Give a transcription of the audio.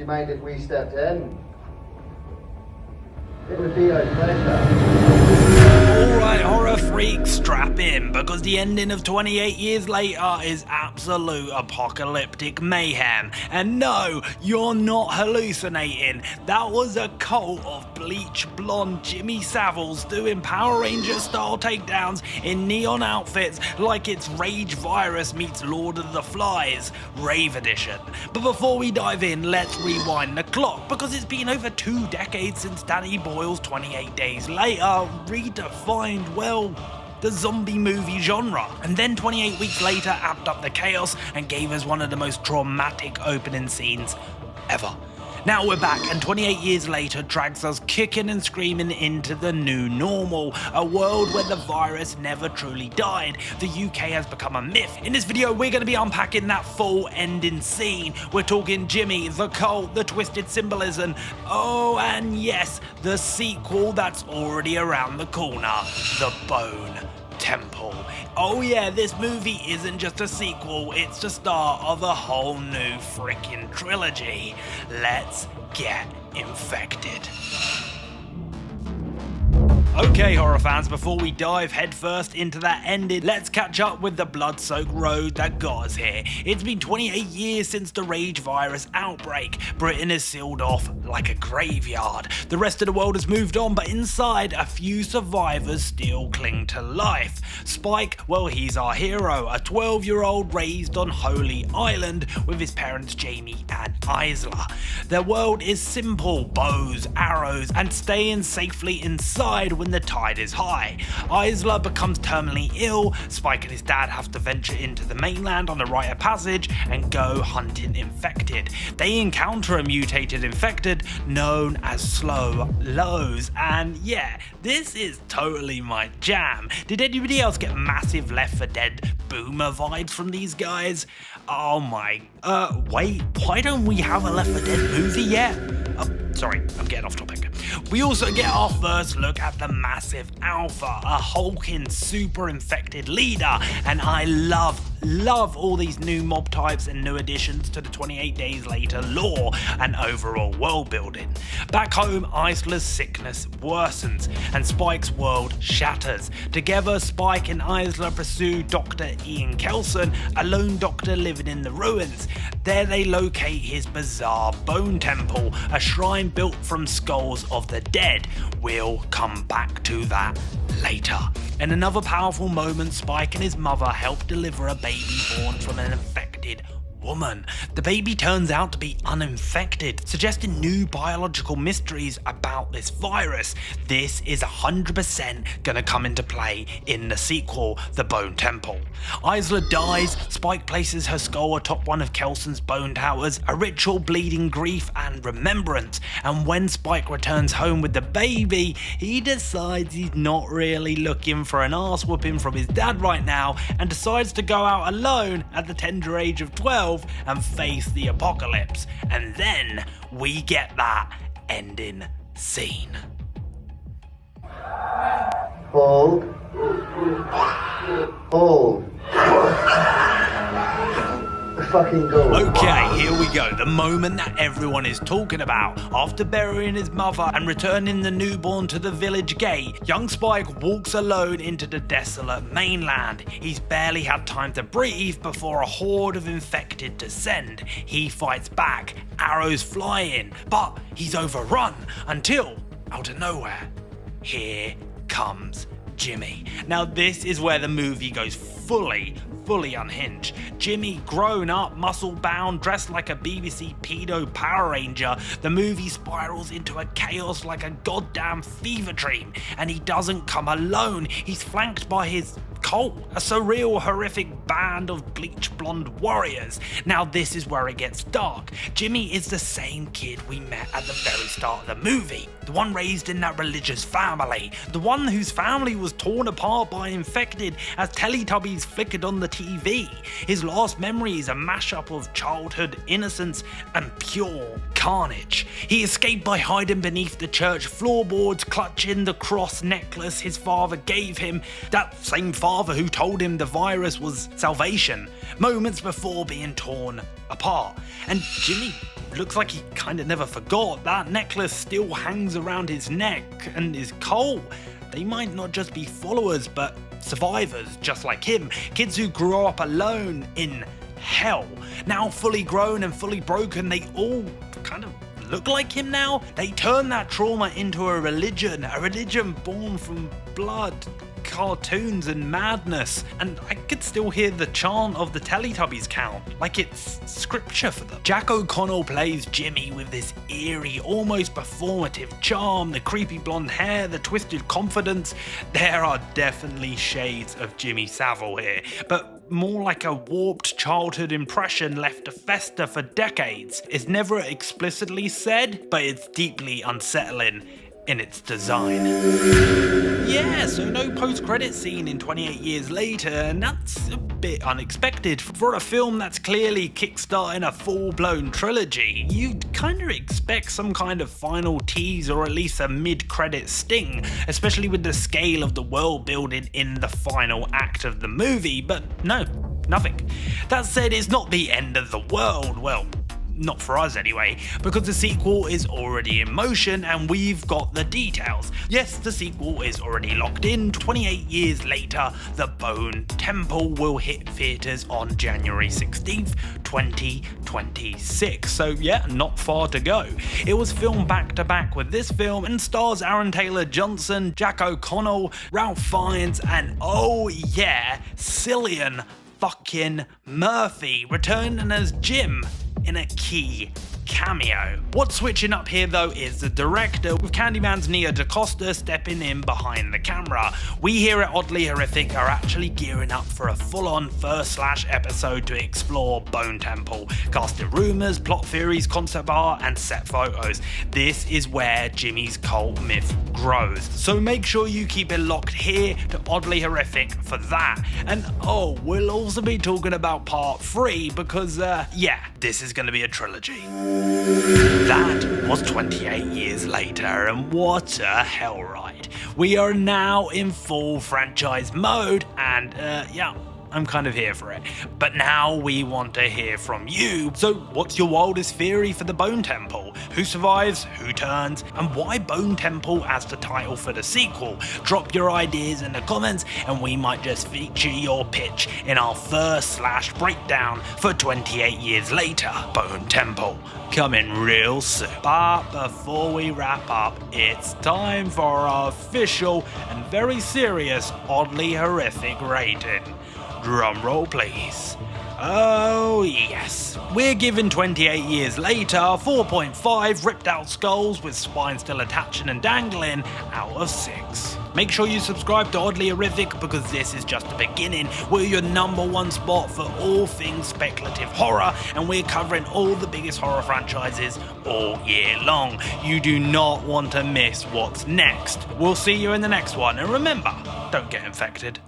you mind if we stepped in? It would be our pleasure. Alright, horror freaks, strap in, because the ending of 28 years later is absolute apocalyptic mayhem. And no, you're not hallucinating. That was a cult of bleach-blonde Jimmy Saviles doing Power Ranger style takedowns in neon outfits like it's Rage Virus meets Lord of the Flies, Rave Edition. But before we dive in, let's rewind the clock, because it's been over 2 decades since Danny Boyle's 28 Days Later redefined, well, the zombie movie genre, and then 28 weeks later amped up the chaos and gave us one of the most traumatic opening scenes ever. Now we're back, and 28 years later drags us kicking and screaming into the new normal, a world where the virus never truly died. The UK has become a myth. In this video, we're going to be unpacking that full ending scene. We're talking Jimmy, the cult, the twisted symbolism, oh, and yes, the sequel that's already around the corner, The Bone Temple. Oh yeah, this movie isn't just a sequel, it's the start of a whole new freaking trilogy. Let's get infected. Okay, horror fans, before we dive headfirst into that ending, let's catch up with the blood-soaked road that got us here. It's been 28 years since the Rage Virus outbreak. Britain is sealed off like a graveyard. The rest of the world has moved on, but inside, a few survivors still cling to life. Spike, well, he's our hero, a 12-year-old raised on Holy Island with his parents Jamie and Isla. Their world is simple: bows, arrows, and staying safely inside when the tide is high. Isla becomes terminally ill. Spike and his dad have to venture into the mainland on a rite of passage and go hunting infected. They encounter a mutated infected known as Slow Lows, and yeah, this is totally my jam. Did anybody else get massive Left 4 Dead boomer vibes from these guys? Oh my, wait, why don't we have a Left 4 Dead movie yet? Oh, sorry, I'm getting off topic. We also get our first look at the massive Alpha, a hulking super infected leader, and I love all these new mob types and new additions to the 28 Days Later lore and overall world building. Back home, Isla's sickness worsens and Spike's world shatters. Together, Spike and Isla pursue Dr. Ian Kelson, a lone doctor living in the ruins. There they locate his bizarre bone temple, a shrine built from skulls of the dead. We'll come back to that later. In another powerful moment, Spike and his mother help deliver a baby born from an infected woman. The baby turns out to be uninfected, suggesting new biological mysteries about this virus. This is 100% gonna come into play in the sequel, The Bone Temple. Isla dies, Spike places her skull atop one of Kelson's bone towers, a ritual bleeding grief and remembrance, and when Spike returns home with the baby, he decides he's not really looking for an arse whooping from his dad right now, and decides to go out alone at the tender age of 12 and face the apocalypse. And then we get that ending scene. Hold. Hold. Fucking go. Okay, here we go. The moment that everyone is talking about. After burying his mother and returning the newborn to the village gate, young Spike walks alone into the desolate mainland. He's barely had time to breathe before a horde of infected descend. He fights back, arrows flying, but he's overrun until, out of nowhere, here comes Jimmy. Now this is where the movie goes fully unhinged. Jimmy, grown up, muscle bound, dressed like a BBC pedo Power Ranger, the movie spirals into a chaos like a goddamn fever dream, and he doesn't come alone. He's flanked by his cult, a surreal, horrific band of bleach-blonde warriors. Now this is where it gets dark. Jimmy is the same kid we met at the very start of the movie, the one raised in that religious family, the one whose family was torn apart by infected as Teletubbies flickered on the TV. His last memory is a mashup of childhood innocence and pure carnage. He escaped by hiding beneath the church floorboards, clutching the cross necklace his father gave him, that same father who told him the virus was salvation, moments before being torn apart. And Jimmy looks like he kinda never forgot. That necklace still hangs around his neck, and his Cole, they might not just be followers, but survivors just like him. Kids who grew up alone in hell. Now fully grown and fully broken, they all kind of look like him now. They turn that trauma into a religion born from blood, cartoons and madness, and I could still hear the chant of the Teletubbies count, like it's scripture for them. Jack O'Connell plays Jimmy with this eerie, almost performative charm, the creepy blonde hair, the twisted confidence. There are definitely shades of Jimmy Savile here, but more like a warped childhood impression left to fester for decades. It's never explicitly said, but it's deeply unsettling in its design. Yeah, so no post-credit scene in 28 years later, and that's a bit unexpected. For a film that's clearly kickstarting a full-blown trilogy, you'd kinda expect some kind of final tease or at least a mid-credit sting, especially with the scale of the world building in the final act of the movie, but no, nothing. That said, it's not the end of the world, well, not for us anyway, because the sequel is already in motion and we've got the details. Yes, the sequel is already locked in. 28 years later, The Bone Temple will hit theatres on January 16th, 2026. So yeah, not far to go. It was filmed back to back with this film and stars Aaron Taylor-Johnson, Jack O'Connell, Ralph Fiennes, and oh yeah, Cillian fucking Murphy returning as Jim in a key cameo. What's switching up here though is the director, with Candyman's Nia DaCosta stepping in behind the camera. We here at Oddly Horrific are actually gearing up for a full-on first/episode to explore Bone Temple, casting rumours, plot theories, concept art and set photos. This is where Jimmy's cult myth grows, so make sure you keep it locked here to Oddly Horrific for that. And oh, we'll also be talking about part 3 because yeah, this is going to be a trilogy. That was 28 years later, and what a hell ride. We are now in full franchise mode, and yeah, I'm kind of here for it. But now we want to hear from you. So what's your wildest theory for the Bone Temple? Who survives, who turns, and why Bone Temple as the title for the sequel? Drop your ideas in the comments and we might just feature your pitch in our first/breakdown for 28 years later, Bone Temple, coming real soon. But before we wrap up, it's time for our official and very serious Oddly Horrific rating. Drumroll please. Oh yes, we're giving 28 years later 4.5 ripped out skulls with spine still attaching and dangling out of 6. Make sure you subscribe to Oddly Horrific because this is just the beginning. We're your #1 spot for all things speculative horror, and we're covering all the biggest horror franchises all year long. You do not want to miss what's next. We'll see you in the next one, and remember, don't get infected.